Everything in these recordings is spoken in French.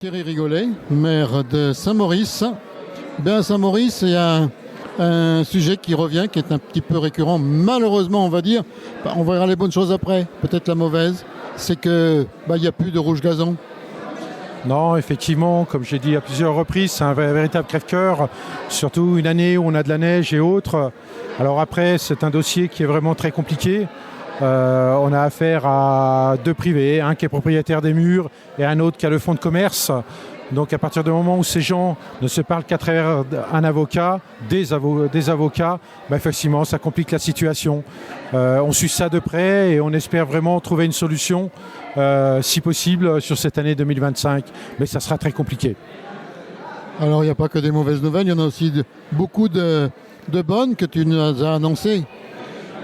Thierry Rigolet, maire de Saint-Maurice. Bien, à Saint-Maurice, il y a un sujet qui revient, qui est un petit peu récurrent, malheureusement, on va dire. On verra les bonnes choses après, peut-être la mauvaise. C'est que il n'y a plus de rouge gazon. Non, effectivement, comme j'ai dit à plusieurs reprises, c'est un véritable crève-cœur, surtout une année où on a de la neige et autres. Alors après, c'est un dossier qui est vraiment très compliqué. On a affaire à deux privés, un qui est propriétaire des murs et un autre qui a le fonds de commerce. Donc à partir du moment où ces gens ne se parlent qu'à travers un avocat, des avocats, effectivement ça complique la situation. On suit ça de près et on espère vraiment trouver une solution, si possible, sur cette année 2025. Mais ça sera très compliqué. Alors il n'y a pas que des mauvaises nouvelles, il y en a aussi beaucoup de bonnes que tu nous as annoncées.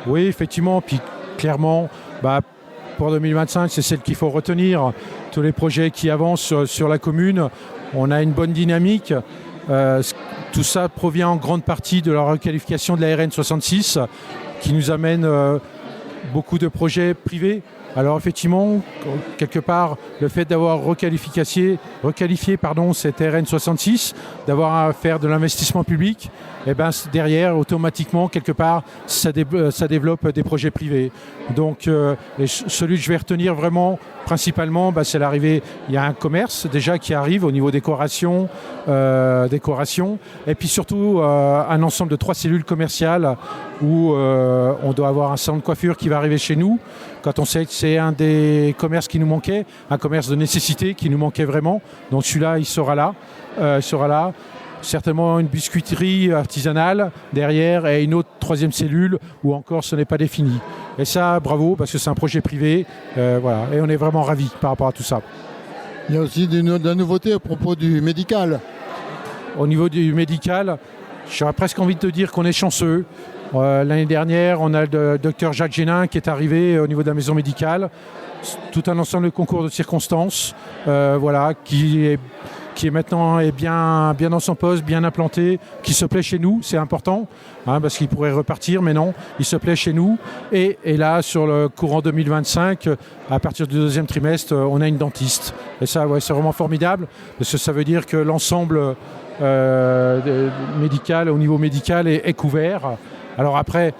Oui, effectivement, puis clairement, pour 2025, c'est celle qu'il faut retenir. Tous les projets qui avancent sur la commune, on a une bonne dynamique. Tout ça provient en grande partie de la requalification de la RN 66 qui nous amène beaucoup de projets privés. Alors effectivement, quelque part, le fait d'avoir requalifié cette RN 66, d'avoir à faire de l'investissement public, derrière, automatiquement, quelque part, ça développe des projets privés. Donc, celui que je vais retenir vraiment, principalement, c'est l'arrivée. Il y a un commerce déjà qui arrive au niveau décoration, et puis surtout un ensemble de 3 cellules commerciales où on doit avoir un salon de coiffure qui va arriver chez nous. Quand on sait que c'est un des commerces qui nous manquait, un commerce de nécessité qui nous manquait vraiment. Donc celui-là, il sera là. Certainement une biscuiterie artisanale derrière et une autre 3e cellule où encore ce n'est pas défini. Et ça, bravo, parce que c'est un projet privé. Voilà. Et on est vraiment ravis par rapport à tout ça. Il y a aussi de la nouveauté à propos du médical. Au niveau du médical, j'aurais presque envie de te dire qu'on est chanceux. L'année dernière, on a le docteur Jacques Génin qui est arrivé au niveau de la maison médicale. Tout un ensemble de concours de circonstances, qui est maintenant bien dans son poste, bien implanté, qui se plaît chez nous, c'est important, parce qu'il pourrait repartir, mais non, il se plaît chez nous. Et là, sur le courant 2025, à partir du 2e trimestre, on a une dentiste. Et ça, c'est vraiment formidable, parce que ça veut dire que l'ensemble médical, au niveau médical, est couvert. Alors après,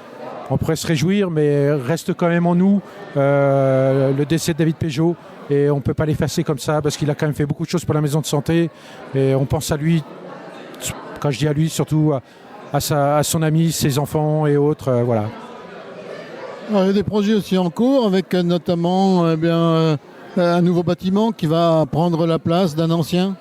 on pourrait se réjouir, mais reste quand même en nous le décès de David Pégeot. Et on ne peut pas l'effacer comme ça parce qu'il a quand même fait beaucoup de choses pour la maison de santé. Et on pense à lui, quand je dis à lui, surtout à son ami, ses enfants et autres. Voilà. Alors, il y a des projets aussi en cours avec notamment un nouveau bâtiment qui va prendre la place d'un ancien.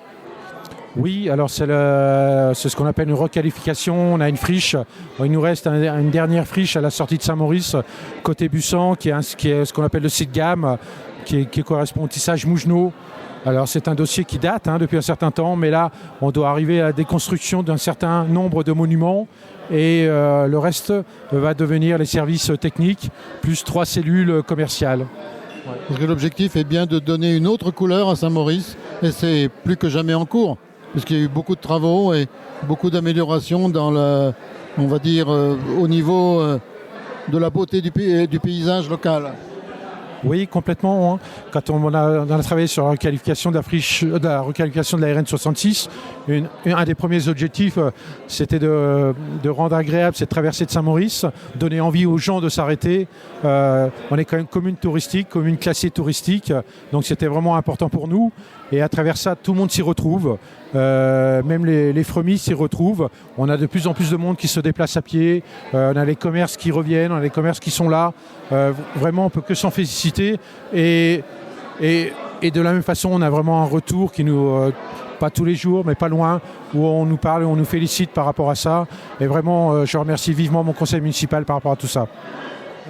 Oui, alors c'est ce qu'on appelle une requalification. On a une friche. Il nous reste une dernière friche à la sortie de Saint-Maurice, côté Bussan, qui est ce qu'on appelle le site gamme, qui correspond au tissage Mougenot. Alors c'est un dossier qui date depuis un certain temps, mais là on doit arriver à la déconstruction d'un certain nombre de monuments et le reste va devenir les services techniques plus 3 cellules commerciales. Ouais. Parce que l'objectif est bien de donner une autre couleur à Saint-Maurice et c'est plus que jamais en cours, puisqu'il y a eu beaucoup de travaux et beaucoup d'améliorations dans au niveau de la beauté du paysage local. Oui, complètement. Quand on a travaillé sur la requalification de la requalification de la RN 66, un des premiers objectifs, c'était de rendre agréable cette traversée de Saint-Maurice, donner envie aux gens de s'arrêter. On est quand même commune touristique, commune classée touristique, donc c'était vraiment important pour nous. Et à travers ça, tout le monde s'y retrouve. Même les fremis s'y retrouvent. On a de plus en plus de monde qui se déplace à pied. On a les commerces qui reviennent, on a les commerces qui sont là. Vraiment, on ne peut que s'en féliciter. Et de la même façon, on a vraiment un retour qui nous... pas tous les jours, mais pas loin, où on nous parle et on nous félicite par rapport à ça. Et vraiment, je remercie vivement mon conseil municipal par rapport à tout ça.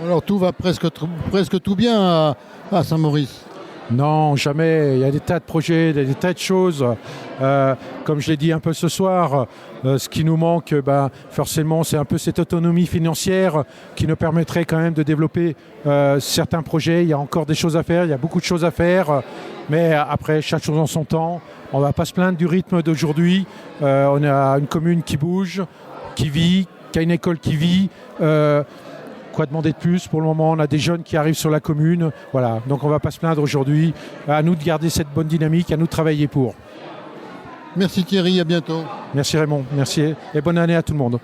Alors tout va presque tout bien à Saint-Maurice. Non, jamais. Il y a des tas de projets, des tas de choses. Comme je l'ai dit un peu ce soir, ce qui nous manque, forcément, c'est un peu cette autonomie financière qui nous permettrait quand même de développer certains projets. Il y a encore des choses à faire, il y a beaucoup de choses à faire. Mais après, chaque chose en son temps. On ne va pas se plaindre du rythme d'aujourd'hui. On a une commune qui bouge, qui vit, qui a une école qui vit. Quoi demander de plus? Pour le moment, on a des jeunes qui arrivent sur la commune. Voilà. Donc on ne va pas se plaindre aujourd'hui. À nous de garder cette bonne dynamique, à nous de travailler pour. Merci Thierry, à bientôt. Merci Raymond, merci et bonne année à tout le monde.